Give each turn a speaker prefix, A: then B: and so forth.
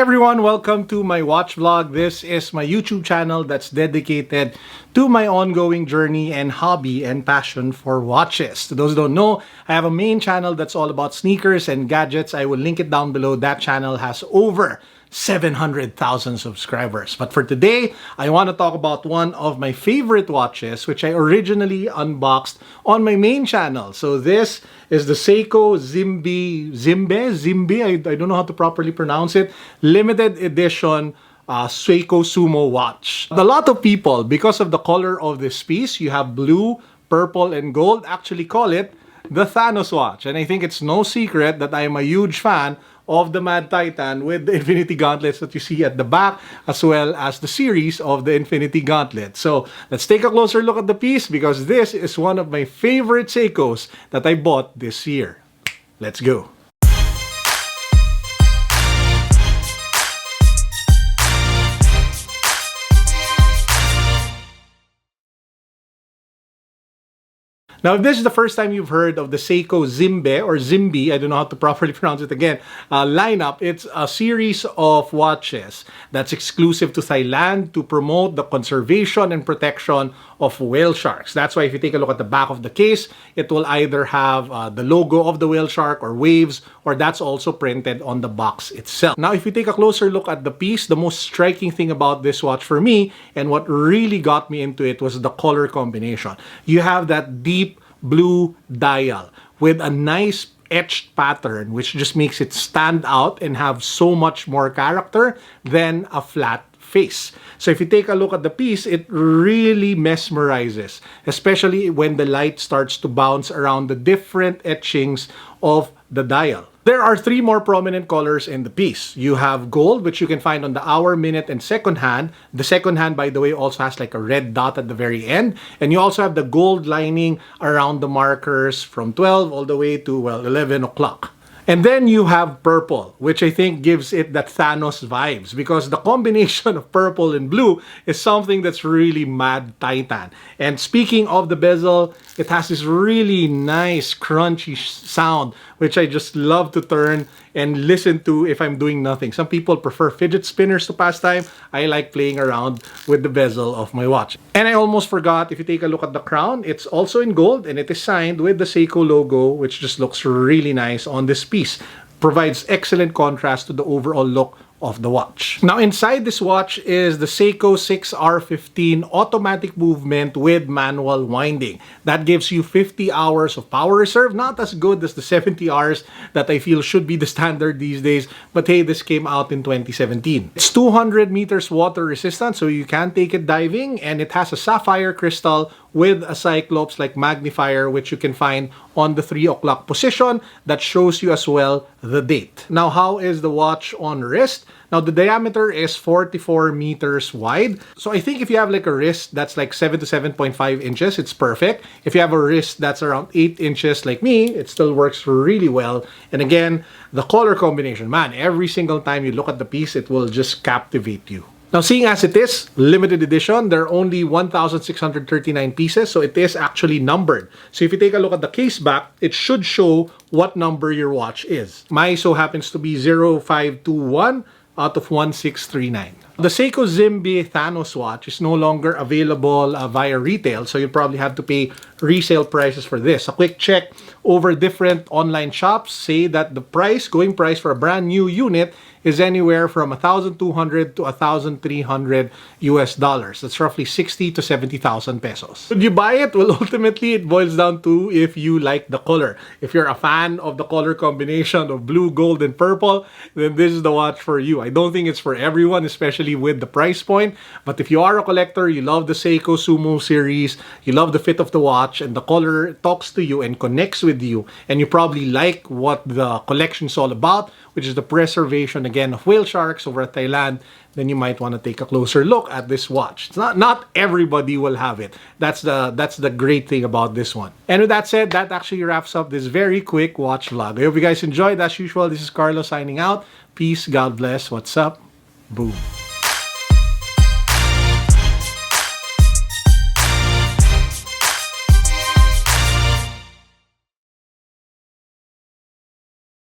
A: everyone, welcome to my watch vlog. This is my YouTube channel that's dedicated to my ongoing journey and hobby and passion for watches. To those who don't know, I have a main channel that's all about sneakers and gadgets. I will link it down below. That channel has over 700,000 subscribers. But for today, I want to talk about one of my favorite watches, which I originally unboxed on my main channel. So this is the Seiko Zimbe, I don't know how to properly pronounce it, limited edition Seiko Sumo watch. A lot of people, because of the color of this piece, you have blue, purple, and gold, actually call it the Thanos watch. And I think it's no secret that I am a huge fan of the Mad Titan with the Infinity Gauntlets that you see at the back, as well as the series of the Infinity Gauntlet. So let's take a closer look at the piece, because this is one of my favorite Seikos that I bought this year. Let's go. Now, if this is the first time you've heard of the Seiko Zimbe or Zimbe, I don't know how to properly pronounce it again, lineup, it's a series of watches that's exclusive to Thailand to promote the conservation and protection of whale sharks. That's why if you take a look at the back of the case, it will either have the logo of the whale shark or waves, or that's also printed on the box itself. Now, if you take a closer look at the piece, the most striking thing about this watch for me, and what really got me into it, was the color combination. You have that deep blue dial with a nice etched pattern, which just makes it stand out and have so much more character than a flat face. So if you take a look at the piece, it really mesmerizes, especially when the light starts to bounce around the different etchings of the dial. There are three more prominent colors in the piece. You have gold, which you can find on the hour, minute, and second hand. The second hand, by the way, also has like a red dot at the very end. And you also have the gold lining around the markers from 12 all the way to, well, 11 o'clock. And then you have purple, which I think gives it that Thanos vibes, because the combination of purple and blue is something that's really Mad Titan. And speaking of the bezel, it has this really nice crunchy sound, which I just love to turn and listen to if I'm doing nothing. Some people prefer fidget spinners to pass time. I like playing around with the bezel of my watch. And I almost forgot, if you take a look at the crown, it's also in gold and it is signed with the Seiko logo, which just looks really nice on this piece. Provides excellent contrast to the overall look of the watch. Now, inside this watch is the Seiko 6R15 automatic movement with manual winding. That gives you 50 hours of power reserve. Not as good as the 70 hours that I feel should be the standard these days, but hey, this came out in 2017. It's 200 meters water resistant, so you can take it diving, and it has a sapphire crystal with a Cyclops like magnifier, which you can find on the 3 o'clock position that shows you as well the date. Now, how is the watch on wrist? Now, the diameter is 44 meters wide. So I think if you have like a wrist that's like 7 to 7.5 inches, it's perfect. If you have a wrist that's around 8 inches like me, it still works really well. And again, the color combination, man, every single time you look at the piece, it will just captivate you. Now, seeing as it is limited edition, there are only 1,639 pieces, so it is actually numbered. So if you take a look at the case back, it should show what number your watch is. My so happens to be 0521 out of 1639. The Seiko Zimbe Thanos watch is no longer available via retail, so you probably have to pay resale prices for this. A quick check over different online shops say that the going price for a brand new unit is anywhere from $1,200 to $1,300 US dollars. That's roughly 60 to 70,000 pesos. Should you buy it? Well, ultimately, it boils down to if you like the color. If you're a fan of the color combination of blue, gold, and purple, then this is the watch for you. I don't think it's for everyone, especially with the price point. But if you are a collector, you love the Seiko Sumo series, you love the fit of the watch, and the color talks to you and connects with you, and you probably like what the collection is all about, which is the preservation again of whale sharks over at Thailand, then you might want to take a closer look at this watch. It's not everybody will have it. That's the great thing about this one. And with that said, that actually wraps up this very quick watch vlog. I hope you guys enjoyed. As usual, this is Carlo signing out. Peace, God bless. What's up? Boom.